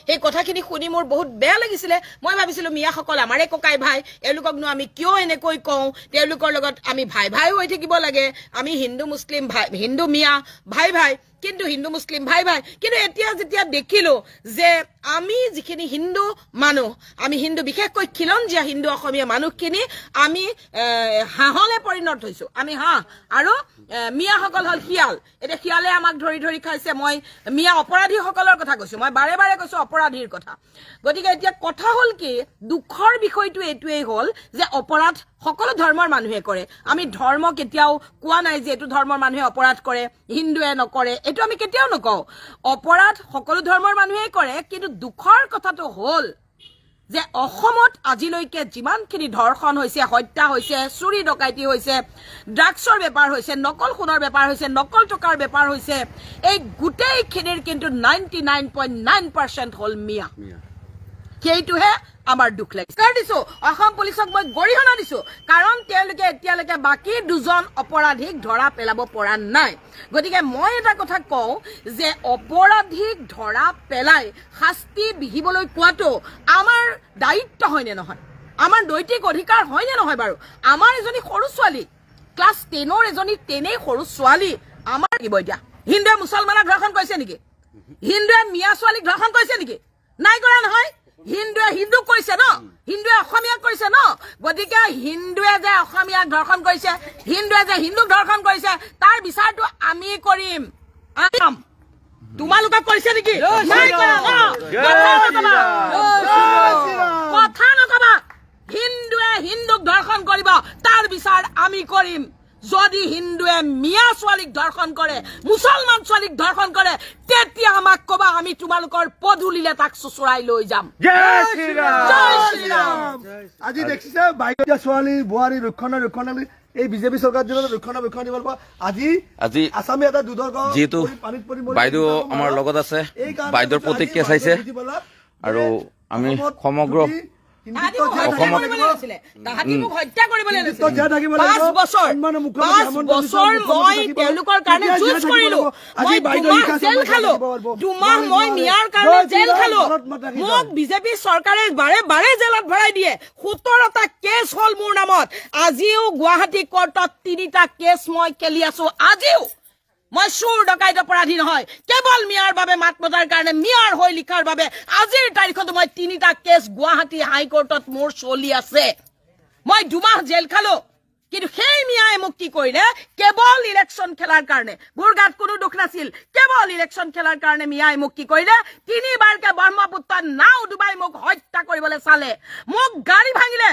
সেই কথাখিনি শুনি মোৰ বহুত বেয়া লাগিছিলে মই ভাবিছিলো মিয়াসকল আমাৰে ককাই ভাই এওঁলোককনো আমি কিয় এনেকৈ কওঁ তেওঁলোকৰ লগত আমি ভাই ভাই হৈ থাকিব লাগে আমি হিন্দু মুছলিম ভাই হিন্দু মিয়া ভাই ভাই কিন্তু হিন্দু মুছলিম ভাই ভাই কিন্তু এতিয়া যেতিয়া দেখিলো যে আমি যিখিনি হিন্দু মানুহ আমি হিন্দু বিশেষকৈ খিলঞ্জীয়া হিন্দু অসমীয়া মানুহখিনি আমি হাঁহলে পৰিণত হৈছো আমি হাঁহ আৰু মিয়াসকল হল শিয়াল এতিয়া শিয়ালে আমাক ধৰি ধৰি খাইছে মই মিয়া অপৰাধীসকলৰ কথা কৈছো মই বাৰে বাৰে কৈছো অপৰাধীৰ কথা গতিকে এতিয়া কথা হল কি দুখৰ বিষয়টো এইটোৱেই হল যে অপৰাধ সকলো ধৰ্মৰ মানুহে কৰে আমি ধৰ্ম কেতিয়াও কোৱা নাই যে এটো ধৰ্মৰ মানুহে অপৰাধ কৰে হিন্দুৱে নকৰে এটো আমি কেতিয়াও নকওঁ অপৰাধ সকলো ধৰ্মৰ মানুহে কৰে কিন্তু দুখৰ কথাটো হল যে অসমত আজিলৈকে যিমানখিনি ধৰ্ষণ হৈছে হত্যা হৈছে চুৰি ডকাইতি হৈছে ড্ৰাগছৰ বেপাৰ হৈছে নকল সোণৰ বেপাৰ হৈছে নকল টকাৰ বেপাৰ হৈছে এই গোটেইখিনিৰ কিন্তু 99.9% হল মিয়া সেইটোহে আমাৰ দুখ লাগিছে দিছো অসম পুলিচক মই গৰিহণা দিছো কাৰণ তেওঁলোকে এতিয়ালৈকে বাকি দুজন অপৰাধীক ধৰা পেলাব পৰা নাই গতিকে মই এটা কথা কওঁ যে অপৰাধীক ধৰা পেলাই শাস্তি বিহিবলৈ কোৱাটো আমাৰ দায়িত্ব হয়নে নহয় আমাৰ নৈতিক অধিকাৰ হয়নে নহয় বাৰু আমাৰ এজনী সৰু ছোৱালী ক্লাছ 10ৰ এজনী তেনেই সৰু ছোৱালী আমাৰ কি বইয়া হিন্দুৱে মুছলমানক ধৰ্ষণ কৰিছে নেকি হিন্দুৱে মিয়া ছোৱালীক ধৰ্ষণ কৰিছে নেকি নাই কৰা নহয় হিন্দুৱে হিন্দু কৈছে ন হিন্দুৱে অসমীয়া কৈছে ন গতিকে হিন্দুৱে যে অসমীয়াক ধৰ্ষণ কৰিছে হিন্দুৱে যে হিন্দুক ধৰ্ষণ কৰিছে তাৰ বিচাৰটো আমি কৰিম তোমালোকে কৰিছে নেকি নাই কৰা কথা নকবা হিন্দুৱে হিন্দুক ধৰ্ষণ কৰিব তাৰ বিচাৰ আমি কৰিম যদি হিন্দুৱে মিয়া ছোৱালীক ধৰ্ষণ কৰে মুছলমান ছোৱালীক ধৰ্ষণ কৰে তেতিয়া আমাক কবা আমি তোমালোকৰ পদুলিলে তাক চুচৰাই লৈ যাম জয় শ্ৰীৰাম আজি দেখিছে বাইকীয়া ছোৱালী বোৱাৰী ৰক্ষণাবেক্ষণ এই বিজেপি চৰকাৰ দিনত ৰক্ষণাবেক্ষণ দিব লাগিব আজি আসামী এটা দুৰ্গ যেহেতু বাইদেউ আমাৰ লগত আছে বাইদেউৰ প্ৰতিক্ৰিয়া চাইছে আৰু আমি সমগ্ৰ তাহাঁতি মোক হত্যা কৰিবলৈ লৈছিলে 5 বছৰ মই তেওঁলোকৰ কাৰণে যুঁজ কৰিলো মই 2 মাহ জেল খালো 2 মাহ মই মিয়াৰ কাৰণে জেল খালো মোক বিজেপি চৰকাৰে বাৰে বাৰে জেলত ভৰাই দিয়ে 17টা কেছ হল মোৰ নামত আজিও গুৱাহাটী কোৰ্টত 3টা কেছ মই খেলি আছো আজিও মই চুৰ ডকাইত অপৰাধী নহয় কেৱল মিয়াৰ বাবে মাত মতাৰ কাৰণে মিয়াৰ হৈ লিখাৰ বাবে আজিৰ তাৰিখত মই 3টা কেছ গুৱাহাটী হাইকোৰ্টত মোৰ চলি আছে মই 2 মাহ জেল খালো কিন্তু সেই মিয়াই মোক কি কৰিলে কেৱল ইলেকশন খেলাৰ কাৰণে বুৰগাত কোনো দুখ নাছিল কেৱল ইলেকশন খেলাৰ কাৰণে মিয়াই মোক কি কৰিলে 3বাৰকে ব্ৰহ্মপুত্ৰ নাও ডুবাই মোক হত্যা কৰিবলৈ চালে মোক গাড়ী ভাঙিলে